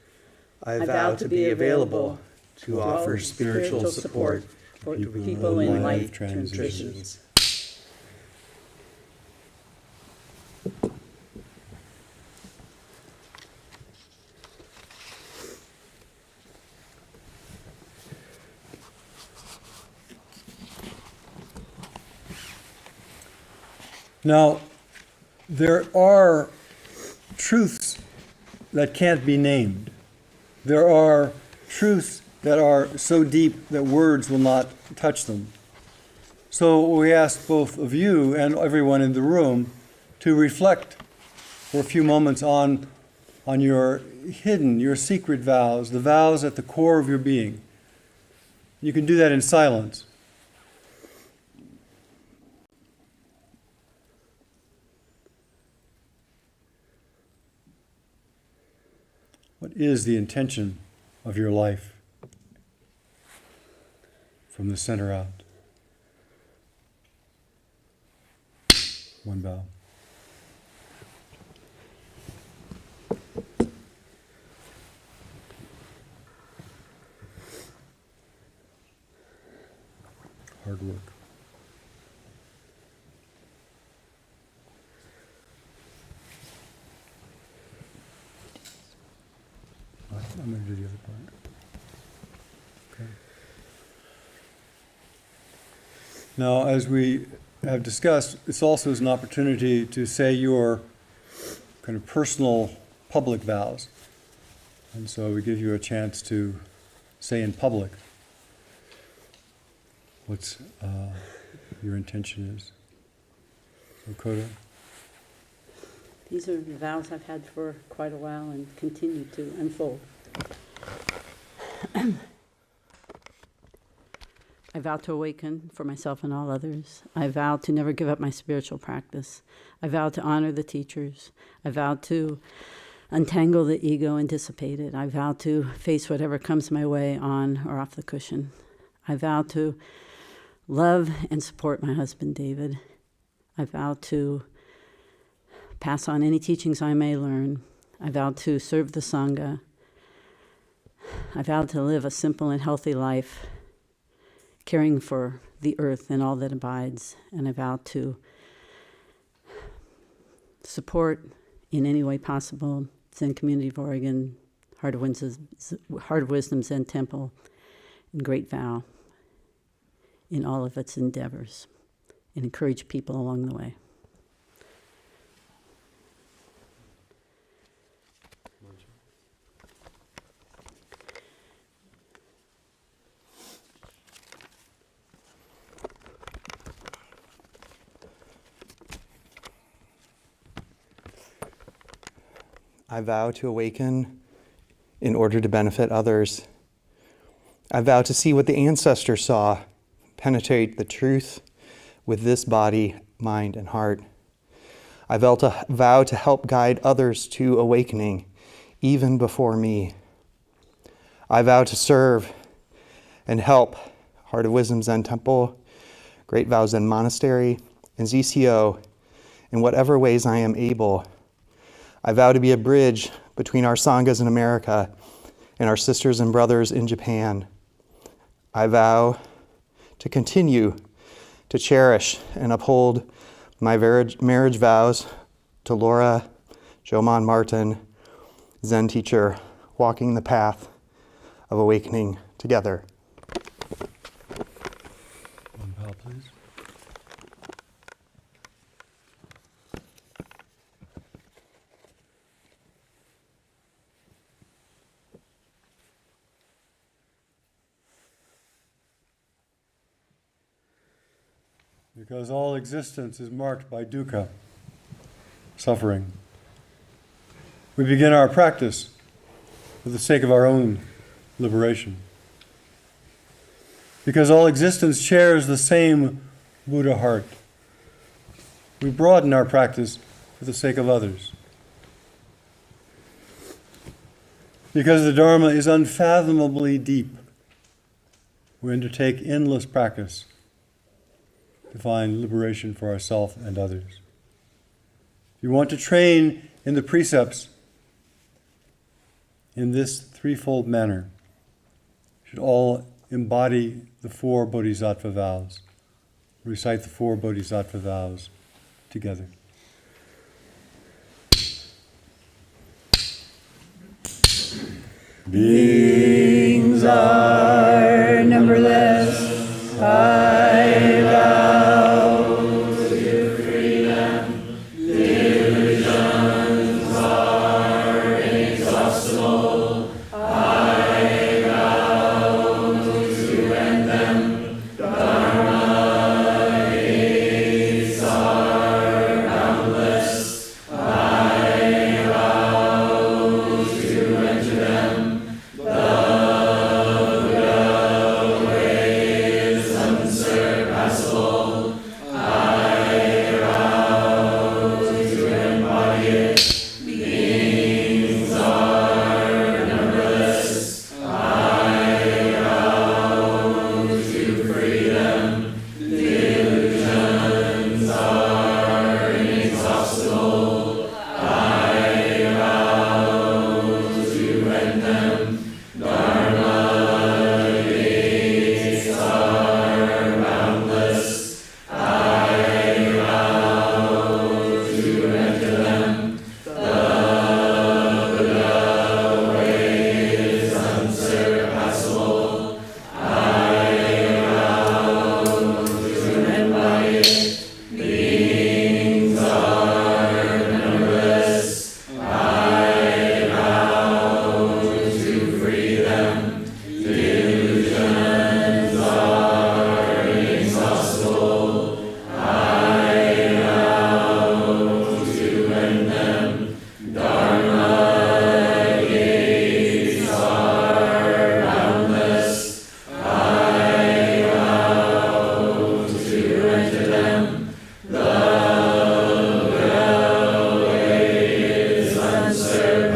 I vow to be available to offer spiritual support for People people in in life life transitions. transitions. Now, there are truths that can't be named. There are truths that are so deep that words will not touch them. So we ask both of you and everyone in the room to reflect for a few moments on your hidden, your secret vows, the vows at the core of your being. You can do that in silence. What is the intention of your life from the center out? One bow. Hard work. I'm going to do the other part. Okay. Now, as we have discussed, this also is an opportunity to say your kind of personal public vows. And so we give you a chance to say in public what's your intention is. So, Kodo? These are the vows I've had for quite a while and continue to unfold. I vow to awaken for myself and all others. I vow to never give up my spiritual practice. I vow to honor the teachers. I vow to untangle the ego and dissipate it. I vow to face whatever comes my way on or off the cushion. I vow to love and support my husband, David. I vow to pass on any teachings I may learn. I vow to serve the Sangha. I vow to live a simple and healthy life, caring for the earth and all that abides. And I vow to support in any way possible Zen Community of Oregon, Heart of Wisdom Zen Temple, and Great Vow in all of its endeavors, and encourage people along the way. I vow to awaken in order to benefit others. I vow to see what the ancestors saw, penetrate the truth with this body, mind, and heart. I vow to help guide others to awakening, even before me. I vow to serve and help Heart of Wisdom Zen Temple, Great Vows Zen Monastery, and ZCO in whatever ways I am able. I vow to be a bridge between our Sanghas in America and our sisters and brothers in Japan. I vow to continue to cherish and uphold my marriage vows to Laura Jomon Martin, Zen teacher, walking the path of awakening together. One bow, please. Because all existence is marked by dukkha, suffering. We begin our practice for the sake of our own liberation. Because all existence shares the same Buddha heart. We broaden our practice for the sake of others. Because the Dharma is unfathomably deep, we undertake endless practice to find liberation for ourselves and others. If you want to train in the precepts in this threefold manner, you should all embody the 4 Bodhisattva vows. Recite the 4 Bodhisattva vows together. Beings are numberless. I vow to free them. Illusions are inexhaustible. I vow to end them. Dharma gates are boundless. I vow to enter them. The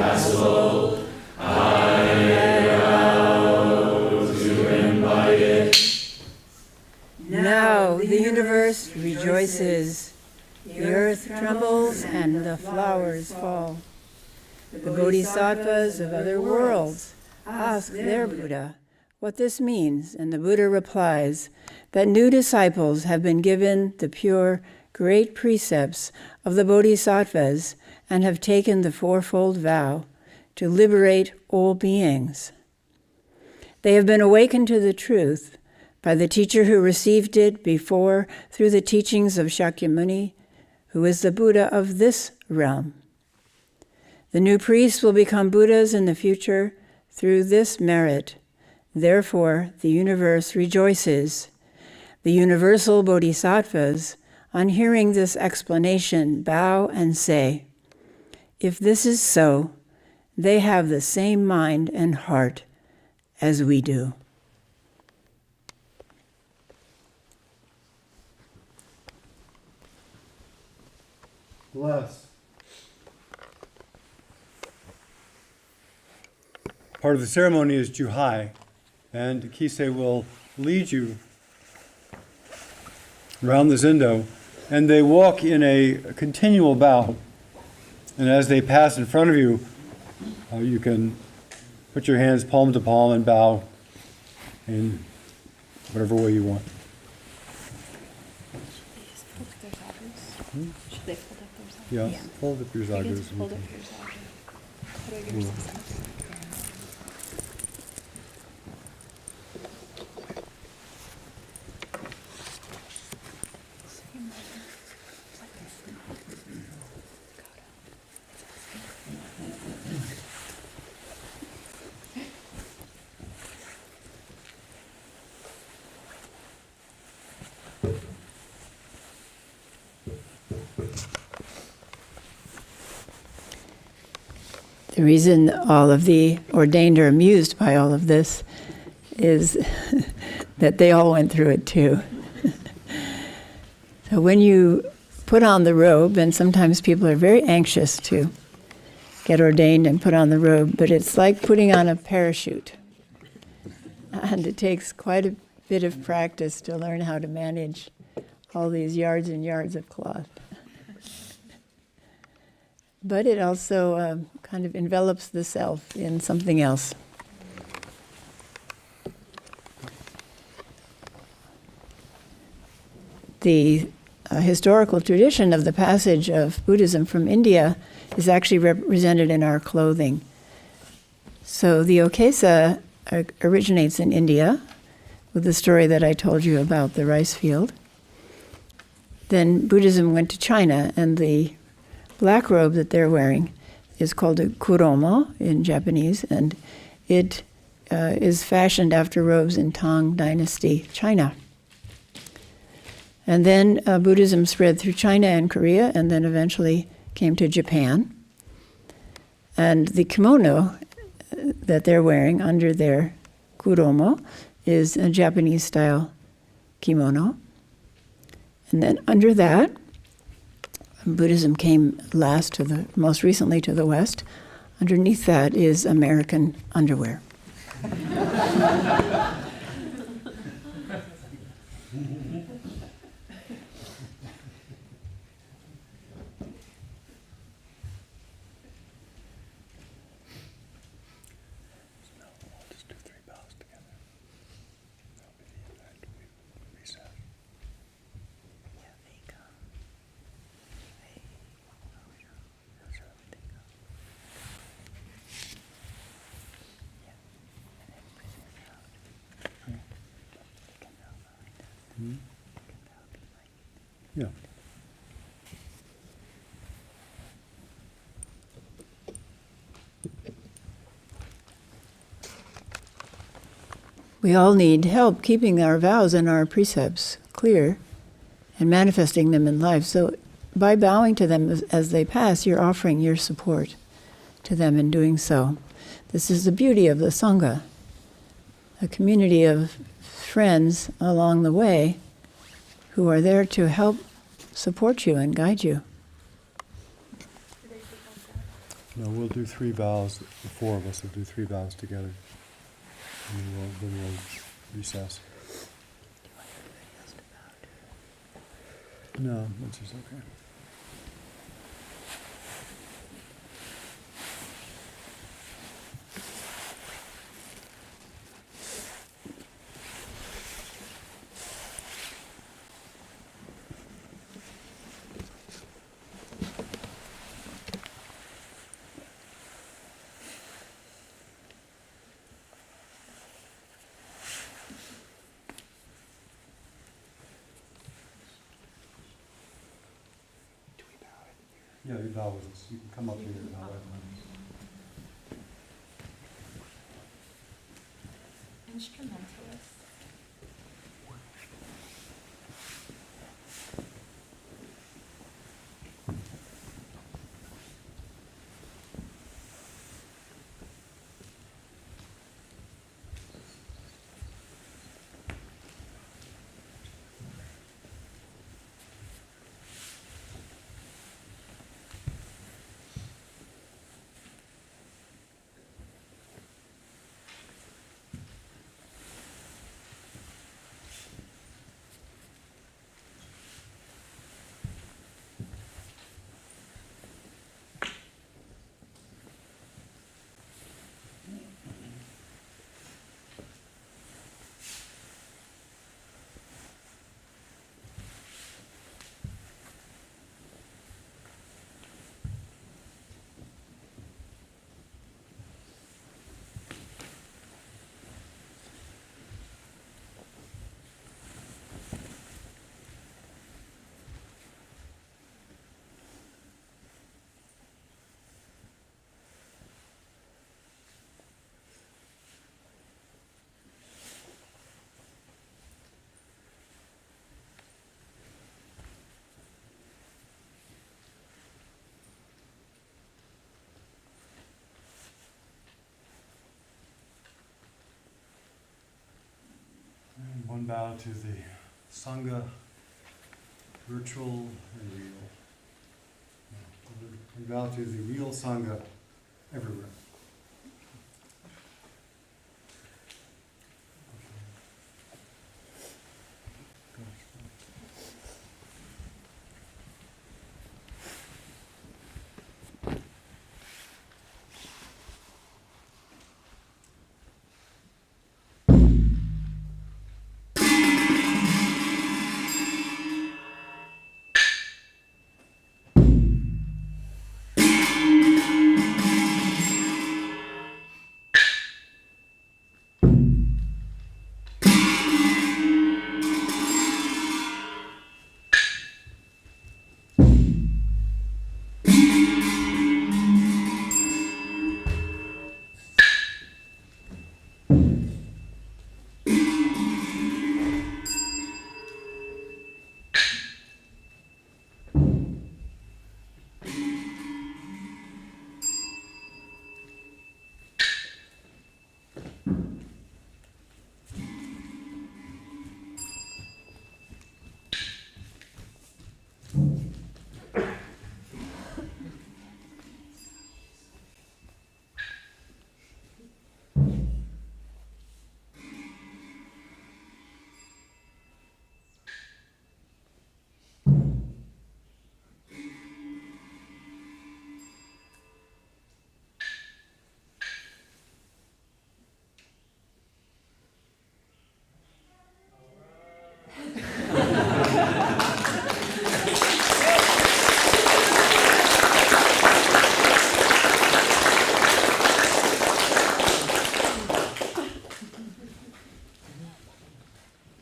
possible, I vow to embody it. Now the universe rejoices, the earth trembles and the flowers fall. The bodhisattvas of other worlds ask their Buddha what this means, and the Buddha replies that new disciples have been given the pure, great precepts of the bodhisattvas and have taken the fourfold vow to liberate all beings. They have been awakened to the truth by the teacher who received it before through the teachings of Shakyamuni, who is the Buddha of this realm. The new priests will become Buddhas in the future through this merit. Therefore, the universe rejoices. The universal bodhisattvas, on hearing this explanation, bow and say, if this is so, they have the same mind and heart as we do. Bless. Part of the ceremony is Juhai, and Kisei will lead you around the Zendo, and they walk in a continual bow. And as they pass in front of you, you can put your hands palm to palm and bow in whatever way you want. Should they fold up their sagas? Yeah, hold up your You can zagas. hold up your saga. Kodo your saga. The reason all of the ordained are amused by all of this is that they all went through it too. So when you put on the robe, and sometimes people are very anxious to get ordained and put on the robe, but it's like putting on a parachute. And it takes quite a bit of practice to learn how to manage all these yards and yards of cloth. But it also kind of envelops the self in something else. The historical tradition of the passage of Buddhism from India is actually represented in our clothing. So the Okesa originates in India, with the story that I told you about the rice field. Then Buddhism went to China, and the black robe that they're wearing is called a kuromo in Japanese, and it is fashioned after robes in Tang Dynasty, China. And then Buddhism spread through China and Korea, and then eventually came to Japan. And the kimono that they're wearing under their kuromo is a Japanese-style kimono. And then under that, Buddhism came most recently to the West. Underneath that is American underwear. Yeah. We all need help keeping our vows and our precepts clear and manifesting them in life. So by bowing to them as they pass, you're offering your support to them in doing so. This is the beauty of the Sangha, a community of friends along the way who are there to help support you and guide you. No, we'll do 3 vows. The 4 of us will do 3 vows together. And then we'll recess. No, which is okay. Yeah, your vow with us. You can come up here and vow with us. Instrumentalist. And 1 vow to the Sangha, virtual and real. 1 vow to the real Sangha everywhere.